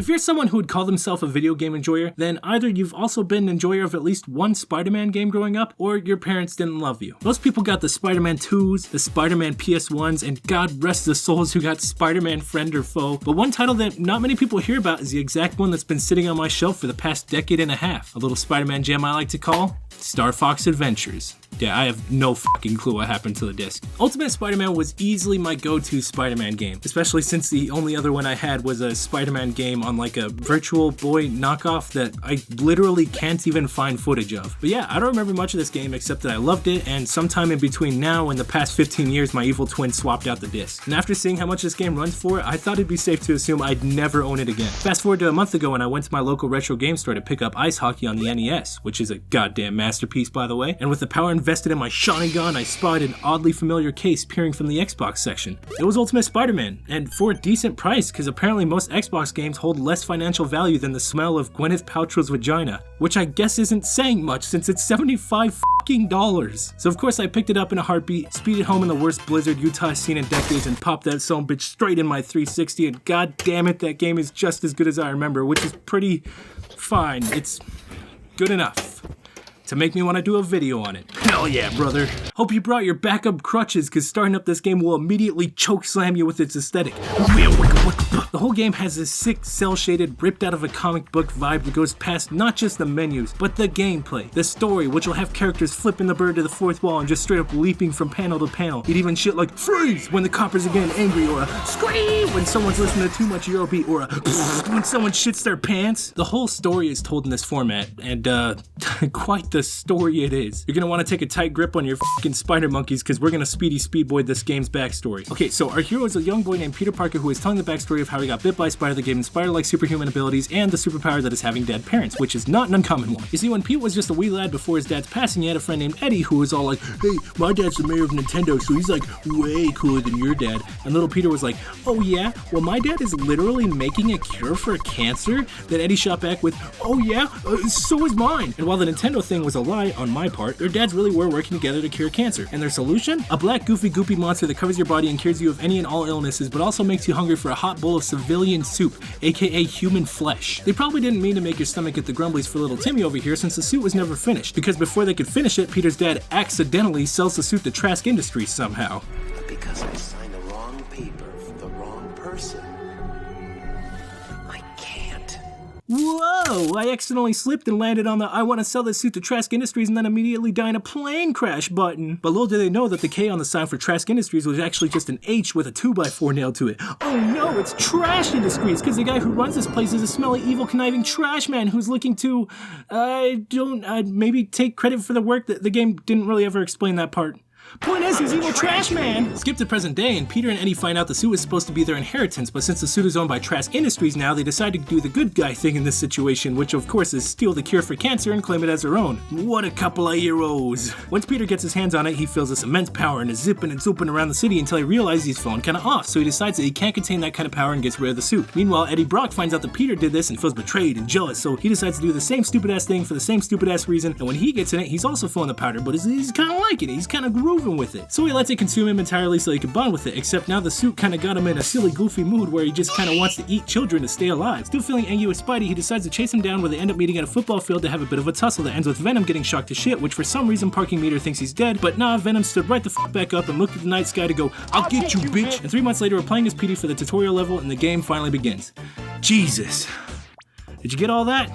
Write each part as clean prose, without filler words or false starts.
If you're someone who would call themselves a video game enjoyer, then either you've also been an enjoyer of at least one Spider-Man game growing up, or your parents didn't love you. Most people got the Spider-Man 2s, the Spider-Man PS1s, and God rest the souls who got Spider-Man Friend or Foe. But one title that not many people hear about is the exact one that's been sitting on my shelf for the past decade and a half. A little Spider-Man gem I like to call Star Fox Adventures. Yeah, I have no fucking clue what happened to the disc. Ultimate Spider-Man was easily my go-to Spider-Man game, especially since the only other one I had was a Spider-Man game on like a Virtual Boy knockoff that I literally can't even find footage of. But yeah, I don't remember much of this game except that I loved it, and sometime in between now and the past 15 years, my evil twin swapped out the disc. And after seeing how much this game runs for, I thought it'd be safe to assume I'd never own it again. Fast forward to a month ago when I went to my local retro game store to pick up Ice Hockey on the NES, which is a goddamn masterpiece by the way, and with the power invested in my shotgun, I spied an oddly familiar case peering from the Xbox section. It was Ultimate Spider-Man, and for a decent price, because apparently most Xbox games hold less financial value than the smell of Gwyneth Paltrow's vagina, which I guess isn't saying much since it's $75 So of course I picked it up in a heartbeat, speeded home in the worst blizzard Utah's seen in decades, and popped that son bitch straight in my 360, and god damn it, that game is just as good as I remember, which is pretty fine. It's good enough to make me want to do a video on it. Hell yeah, brother. Hope you brought your backup crutches, because starting up this game will immediately choke slam you with its aesthetic. The whole game has this sick cel-shaded, ripped out of a comic book vibe that goes past not just the menus, but the gameplay, the story, which will have characters flipping the bird to the fourth wall and just straight up leaping from panel to panel. You'd even shit like freeze when the copper's again angry, or a scream when someone's listening to too much Eurobeat, or a when someone shits their pants. The whole story is told in this format, and quite the story it is. You're gonna want to take a tight grip on your fucking spider monkeys, because we're gonna speedy speedboy this game's backstory. Okay, so our hero is a young boy named Peter Parker who is telling the backstory of how he got bit by a spider that gave him spider-like superhuman abilities and the superpower that is having dead parents, which is not an uncommon one. You see, when Pete was just a wee lad before his dad's passing, he had a friend named Eddie who was all like, hey, my dad's the mayor of Nintendo, so he's like way cooler than your dad. And little Peter was like, oh yeah? Well, my dad is literally making a cure for cancer? Then Eddie shot back with, oh yeah? So is mine. And while the Nintendo thing was a lie on my part, their dads really were working together to cure cancer. And their solution? A black goofy goopy monster that covers your body and cures you of any and all illnesses, but also makes you hungry for a hot bowl of civilian soup, aka human flesh. They probably didn't mean to make your stomach get the grumblies for little Timmy over here, since the suit was never finished, because before they could finish it, Peter's dad accidentally sells the suit to Trask Industries somehow. But because I signed the wrong paper for the wrong person, I can't. Whoa! I accidentally slipped and landed on the I want to sell this suit to Trask Industries and then immediately die in a plane crash button. But little did they know that the K on the sign for Trask Industries was actually just an H with a 2x4 nailed to it. Oh no, it's Trash Industries, because the guy who runs this place is a smelly, evil, conniving trash man who's looking to, maybe take credit for the work that the game didn't really ever explain that part. Point is, he's evil trash man! Skip to present day, and Peter and Eddie find out the suit is supposed to be their inheritance, but since the suit is owned by Trask Industries now, they decide to do the good guy thing in this situation, which of course is steal the cure for cancer and claim it as their own. What a couple of heroes! Once Peter gets his hands on it, he feels this immense power and is zipping and zooping around the city until he realizes he's fallen kinda off, so he decides that he can't contain that kind of power and gets rid of the suit. Meanwhile, Eddie Brock finds out that Peter did this and feels betrayed and jealous, so he decides to do the same stupid ass thing for the same stupid ass reason, and when he gets in it, he's also feeling the powder, but he's kinda liking it, he's kinda grooving with it. So he lets it consume him entirely so he can bond with it, except now the suit kinda got him in a silly, goofy mood where he just kinda wants to eat children to stay alive. Still feeling angry with Spidey, he decides to chase him down, where they end up meeting at a football field to have a bit of a tussle that ends with Venom getting shocked to shit, which for some reason Parking Meter thinks he's dead, but nah, Venom stood right the fuck back up and looked at the night sky to go, I'll get you, bitch! And 3 months later, we're playing as Petey for the tutorial level, and the game finally begins. Jesus. Did you get all that?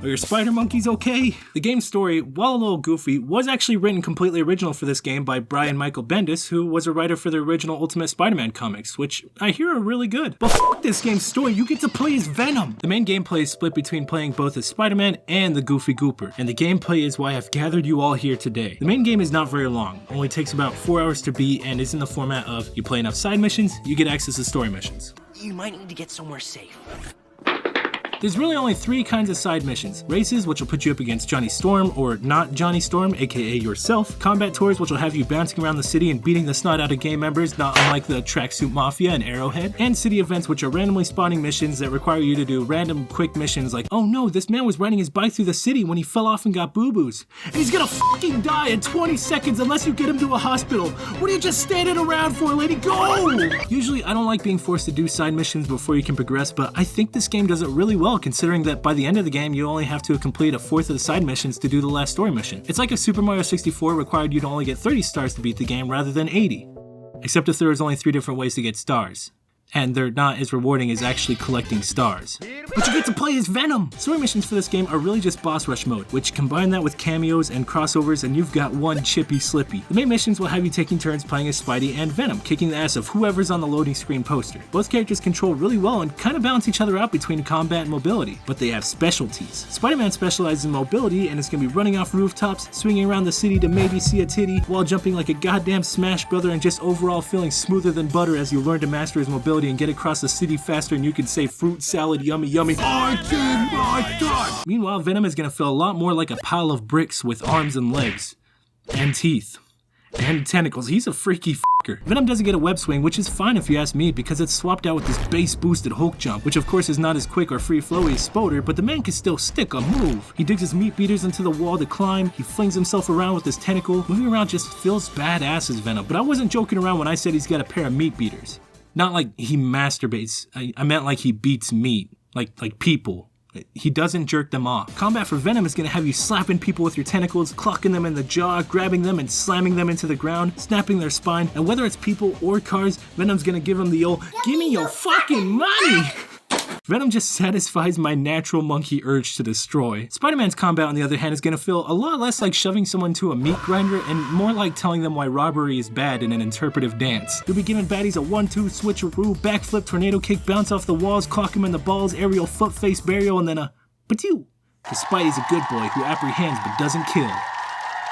Are your spider monkeys okay? The game's story, while a little goofy, was actually written completely original for this game by Brian Michael Bendis, who was a writer for the original Ultimate Spider-Man comics, which I hear are really good. But f*** this game's story, you get to play as Venom! The main gameplay is split between playing both as Spider-Man and the Goofy Gooper, and the gameplay is why I've gathered you all here today. The main game is not very long, only takes about 4 hours to beat, and is in the format of you play enough side missions, you get access to story missions. You might need to get somewhere safe. There's really only 3 kinds of side missions. Races, which will put you up against Johnny Storm or not Johnny Storm, aka yourself. Combat tours, which will have you bouncing around the city and beating the snot out of game members, not unlike the Tracksuit Mafia and Arrowhead. And city events, which are randomly spawning missions that require you to do random quick missions like, oh no, this man was riding his bike through the city when he fell off and got boo-boos. And he's gonna fucking die in 20 seconds unless you get him to a hospital. What are you just standing around for, lady? Go! Usually I don't like being forced to do side missions before you can progress, but I think this game does it really well considering that by the end of the game you only have to complete a fourth of the side missions to do the last story mission. It's like if Super Mario 64 required you to only get 30 stars to beat the game rather than 80. Except if there was only 3 different ways to get stars. And they're not as rewarding as actually collecting stars. But you get to play as Venom! Story missions for this game are really just boss rush mode, which combine that with cameos and crossovers and you've got one Chippy Slippy. The main missions will have you taking turns playing as Spidey and Venom, kicking the ass of whoever's on the loading screen poster. Both characters control really well and kind of balance each other out between combat and mobility, but they have specialties. Spider-Man specializes in mobility and is going to be running off rooftops, swinging around the city to maybe see a titty, while jumping like a goddamn Smash Brother and just overall feeling smoother than butter as you learn to master his mobility and get across the city faster and you can say fruit salad yummy yummy. I did my God! Meanwhile, Venom is gonna feel a lot more like a pile of bricks with arms and legs. And teeth. And tentacles. He's a freaky fucker. Venom doesn't get a web swing, which is fine if you ask me, because it's swapped out with this base boosted Hulk jump, which of course is not as quick or free flowy as Spoder, but the man can still stick a move. He digs his meat beaters into the wall to climb, he flings himself around with his tentacle. Moving around just feels badass as Venom, but I wasn't joking around when I said he's got a pair of meat beaters. Not like he masturbates, I meant like he beats meat, like people. He doesn't jerk them off. Combat for Venom is gonna have you slapping people with your tentacles, clocking them in the jaw, grabbing them and slamming them into the ground, snapping their spine, and whether it's people or cars, Venom's gonna give them the old, give me your fucking money! Venom just satisfies my natural monkey urge to destroy. Spider-Man's combat, on the other hand, is gonna feel a lot less like shoving someone to a meat grinder and more like telling them why robbery is bad in an interpretive dance. You'll be giving baddies a 1-2 switcheroo, backflip, tornado kick, bounce off the walls, clock him in the balls, aerial foot face burial, and then a patoo. Cause Spidey's a good boy who apprehends but doesn't kill.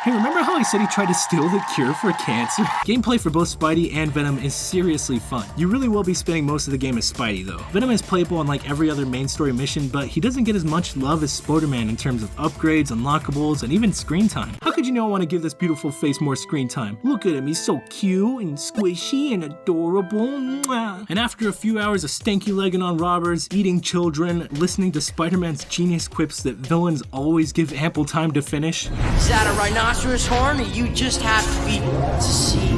Hey, remember how I said he tried to steal the cure for cancer? Gameplay for both Spidey and Venom is seriously fun. You really will be spending most of the game as Spidey though. Venom is playable on like every other main story mission, but he doesn't get as much love as Spider-Man in terms of upgrades, unlockables, and even screen time. How could you know I want to give this beautiful face more screen time? Look at him, he's so cute and squishy and adorable. Mwah. And after a few hours of stanky legging on robbers, eating children, listening to Spider-Man's genius quips that villains always give ample time to finish. Is that a rhinoceros horn? You just have to be to see.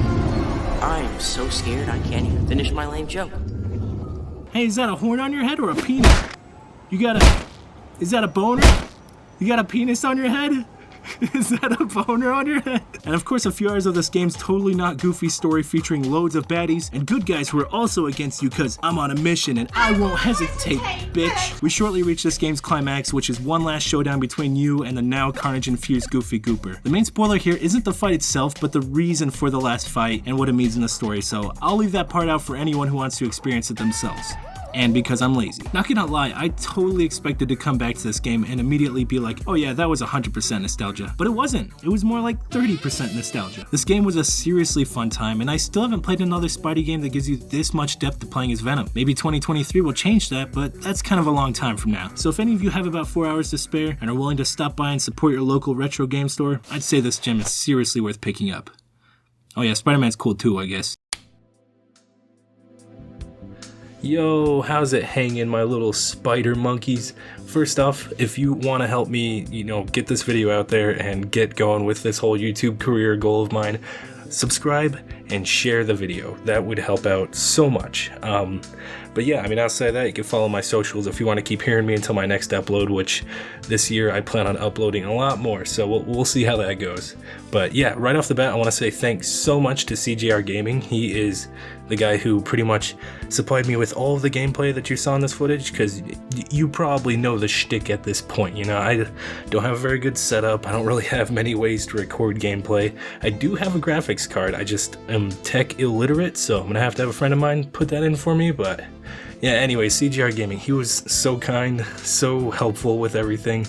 I'm so scared I can't even finish my lame joke. Hey, is that a horn on your head or a penis? Is that a boner? You got a penis on your head? Is that a boner on your head? And of course, a few hours of this game's totally not goofy story featuring loads of baddies and good guys who are also against you cause I'm on a mission and I won't hesitate, bitch. We shortly reach this game's climax, which is one last showdown between you and the now Carnage-infused Goofy Gooper. The main spoiler here isn't the fight itself, but the reason for the last fight and what it means in the story, so I'll leave that part out for anyone who wants to experience it themselves. And because I'm lazy. Not gonna lie, I totally expected to come back to this game and immediately be like, oh yeah, that was 100% nostalgia. But it wasn't. It was more like 30% nostalgia. This game was a seriously fun time, and I still haven't played another Spidey game that gives you this much depth to playing as Venom. Maybe 2023 will change that, but that's kind of a long time from now. So if any of you have about 4 hours to spare and are willing to stop by and support your local retro game store, I'd say this gem is seriously worth picking up. Oh yeah, Spider-Man's cool too, I guess. Yo, how's it hanging, my little spider monkeys? First off, if you want to help me, get this video out there and get going with this whole YouTube career goal of mine, subscribe and share the video. That would help out so much. But yeah, outside of that, you can follow my socials if you want to keep hearing me until my next upload, which this year I plan on uploading a lot more, so we'll see how that goes. But yeah, right off the bat, I want to say thanks so much to CJR Gaming. He is the guy who pretty much supplied me with all of the gameplay that you saw in this footage, because you probably know the shtick at this point. I don't have a very good setup. I don't really have many ways to record gameplay. I do have a graphics card. I just am tech illiterate, so I'm gonna have to have a friend of mine put that in for me. But yeah, anyway, CJR Gaming, he was so kind, so helpful with everything.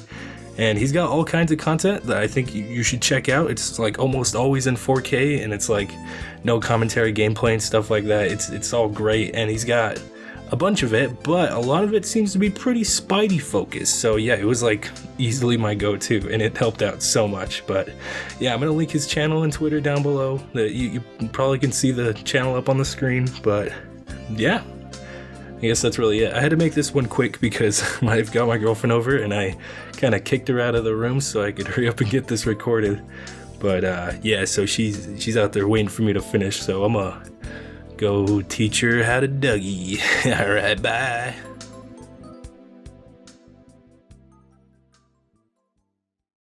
And he's got all kinds of content that I think you should check out. It's like almost always in 4K, and it's like no commentary, gameplay, and stuff like that. It's all great, and he's got a bunch of it, but a lot of it seems to be pretty Spidey focused. So yeah, it was like easily my go-to, and it helped out so much. But yeah, I'm gonna link his channel and Twitter down below. You probably can see the channel up on the screen, but yeah. I guess that's really it. I had to make this one quick because I've got my girlfriend over and I kind of kicked her out of the room so I could hurry up and get this recorded. But yeah, so she's out there waiting for me to finish, so I'm gonna go teach her how to Dougie. Alright, bye.